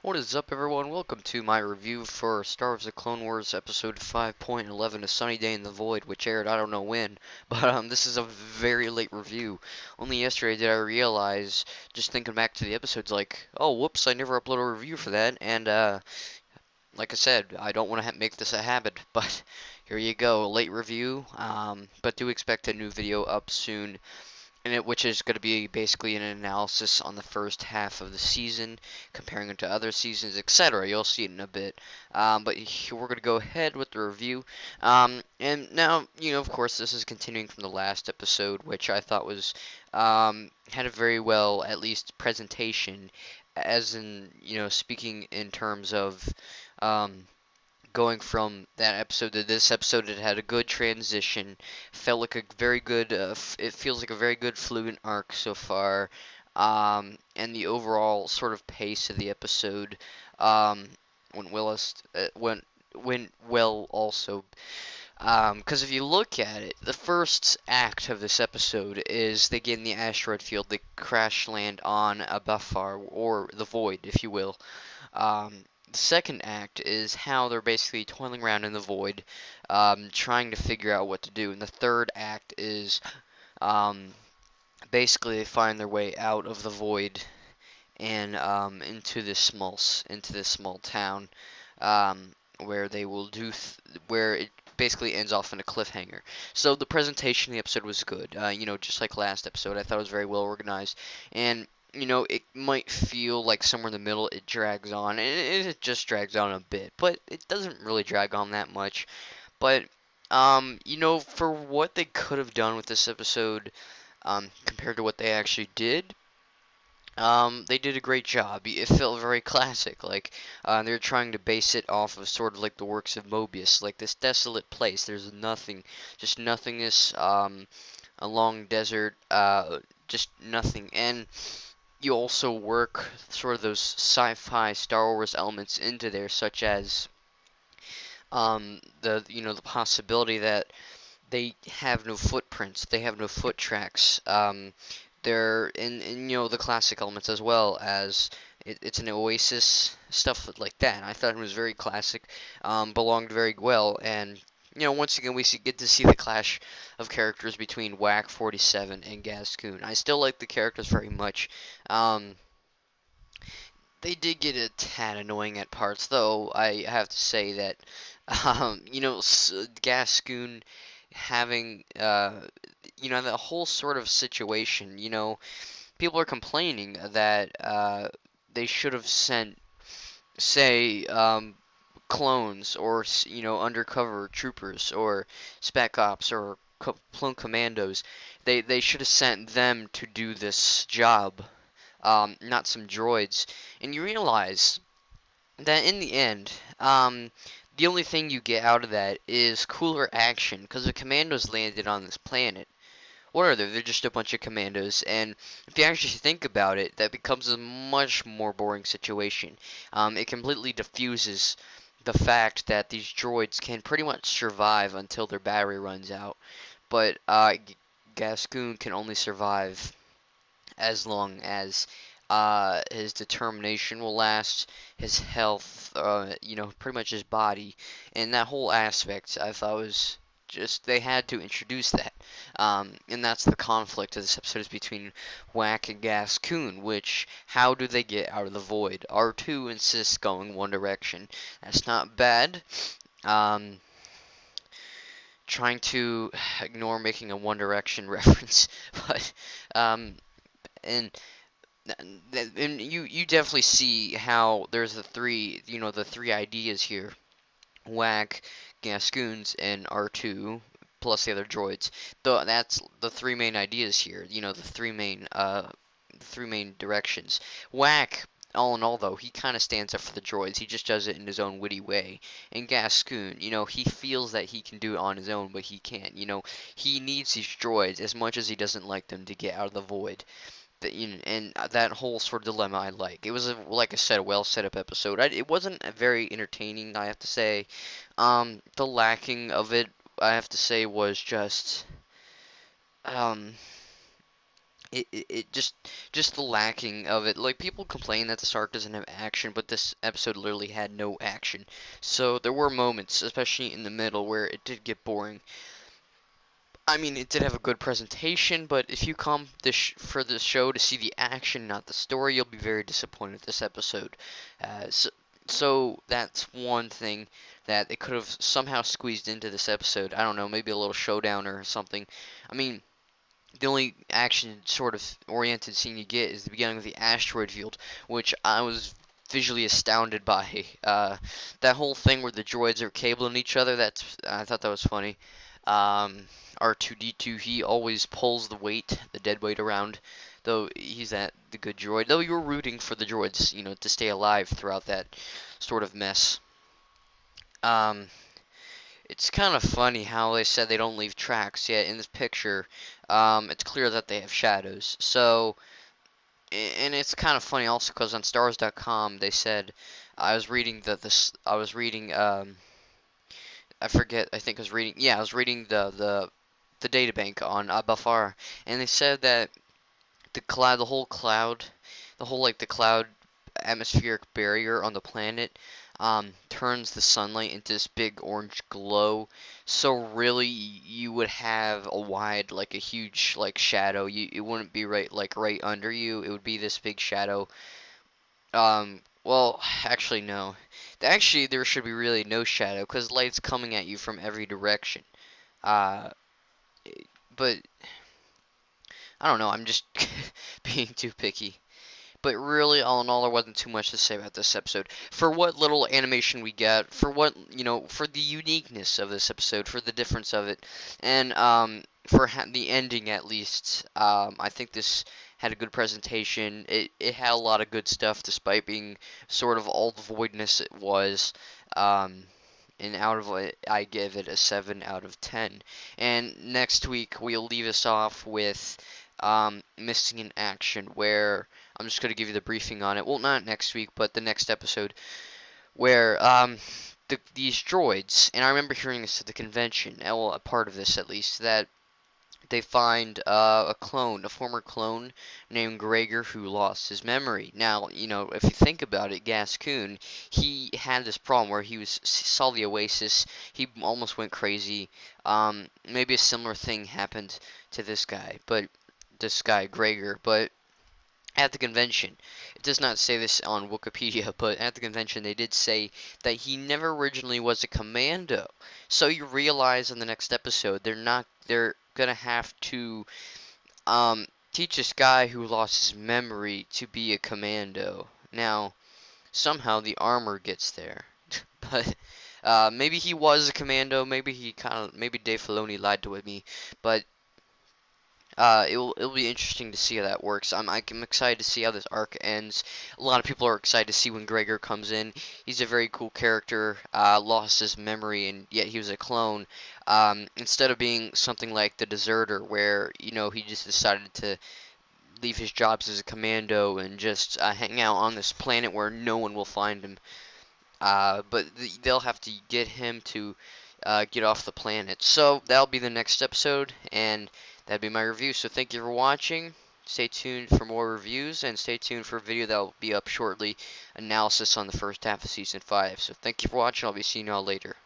What is up, everyone? Welcome to my review for Star Wars: The Clone Wars Episode 5.11, A Sunny Day in the Void, which aired I don't know when, but this is a very late review. Only yesterday did I realize, just thinking back to the episodes, like, oh, whoops, I never uploaded a review for that, and like I said, I don't want to make this a habit, but here you go, late review, but do expect a new video up soon which is going to be basically an analysis on the first half of the season, comparing it to other seasons, etc. You'll see it in a bit. But we're going to go ahead with the review. And now, of course, this is continuing from the last episode, which I thought was had a very well, at least presentation, as in, speaking in terms of. Um, Going from that episode to this episode, it had a good transition. Felt like a very good. It feels like a very good fluent arc so far, and the overall sort of pace of the episode went well. Went well also. Because if you look at it, the first act of this episode is they get in the asteroid field. They crash land on a Bufar, or the Void, if you will. The second act is how they're basically toiling around in the void, trying to figure out what to do. And the third act is um, basically they find their way out of the void and into this small town, where they will where it basically ends off in a cliffhanger. So the presentation of the episode was good. Just like last episode, I thought it was very well organized, and it might feel like somewhere in the middle it drags on, and it just drags on a bit, but it doesn't really drag on that much. But for what they could have done with this episode, compared to what they actually did, they did a great job. It felt very classic, like they're trying to base it off of sort of like the works of Mobius, like this desolate place. There's nothing, just nothingness, a long desert, just nothing. And you also work sort of those sci-fi Star Wars elements into there, such as the possibility that they have no footprints, they have no foot tracks. They're in the classic elements as well as it's an oasis, stuff like that. I thought it was very classic, belonged very well, and once again get to see the clash of characters between Whack 47 and Gascoon. I still like the characters very much. Um, they did get a tad annoying at parts, though. I have to say that, Gascoon having, the whole sort of situation, people are complaining that they should have sent, say, clones or, undercover troopers or spec ops or clone commandos. They should have sent them to do this job, not some droids. And you realize that in the end, the only thing you get out of that is cooler action, because the commandos landed on this planet. What are they? They're just a bunch of commandos, and if you actually think about it, that becomes a much more boring situation. It completely diffuses the fact that these droids can pretty much survive until their battery runs out, but Gascoon can only survive as long as his determination will last, his health, pretty much his body, and that whole aspect I thought was just they had to introduce that, and that's the conflict of this episode is between Whack and Gascoon. Which how do they get out of the void? R2 insists going one direction. That's not bad. Um, Trying to ignore making a One Direction reference, but and and you definitely see how there's the three ideas here: Whack, Gascoons, and R2 plus the other droids. Though that's the three main ideas here. The three main directions. Whack, all in all, though, he kind of stands up for the droids. He just does it in his own witty way. And Gascoon, he feels that he can do it on his own, but he can't. He needs these droids as much as he doesn't like them to get out of the void. And that whole sort of dilemma I like. It was, like I said, a well set up episode. It wasn't very entertaining, I have to say. The lacking of it, I have to say, was just, um, it just the lacking of it. Like, people complain that this arc doesn't have action, but this episode literally had no action. So there were moments, especially in the middle, where it did get boring. I mean, it did have a good presentation, but if you come for the show to see the action, not the story, you'll be very disappointed with this episode. So that's one thing that it could have somehow squeezed into this episode. I don't know, maybe a little showdown or something. I mean, the only action sort of oriented scene you get is the beginning of the asteroid field, which I was visually astounded by. That whole thing where the droids are cabling each other, I thought that was funny. Um, R2-D2, he always pulls the dead weight around, though he's the good droid. Though you were rooting for the droids, to stay alive throughout that sort of mess. Um, it's kind of funny how they said they don't leave tracks, yet in this picture, it's clear that they have shadows. So, and it's kind of funny also because on Stars.com they said, I was reading I forget, I think I was reading, yeah, I was reading the databank on Abafar, and they said that the whole like the cloud atmospheric barrier on the planet turns the sunlight into this big orange glow. So really, you would have like a huge like shadow. It wouldn't be right under you. It would be this big shadow. Well, actually no. Actually, there should be really no shadow because light's coming at you from every direction. Uh, but I don't know. I'm just being too picky. But really, all in all, there wasn't too much to say about this episode. For what little animation we get, for what, for the uniqueness of this episode, for the difference of it, and for the ending at least, I think this had a good presentation. It had a lot of good stuff, despite being sort of all the voidness it was. Um, and out of it, I give it a 7 out of 10. And next week, we'll leave us off with Missing in Action, where I'm just going to give you the briefing on it. Well, not next week, but the next episode, where these droids, and I remember hearing this at the convention, well, a part of this at least, that they find a former clone named Gregor who lost his memory. Now, if you think about it, Gascoon, he had this problem where saw the Oasis, he almost went crazy. Maybe a similar thing happened to this guy Gregor, but at the convention, it does not say this on Wikipedia, but at the convention they did say that he never originally was a commando. So you realize in the next episode they're gonna have to teach this guy who lost his memory to be a commando. Now, somehow the armor gets there. But maybe he was a commando, maybe Dave Filoni lied to me, but it'll be interesting to see how that works. I'm excited to see how this arc ends. A lot of people are excited to see when Gregor comes in. He's a very cool character. Lost his memory, and yet he was a clone. Instead of being something like the Deserter, where he just decided to leave his jobs as a commando and just hang out on this planet where no one will find him. But they'll have to get him to get off the planet. So that'll be the next episode, and that'd be my review. So thank you for watching. Stay tuned for more reviews, and stay tuned for a video that will be up shortly, analysis on the first half of Season 5. So thank you for watching. I'll be seeing you all later.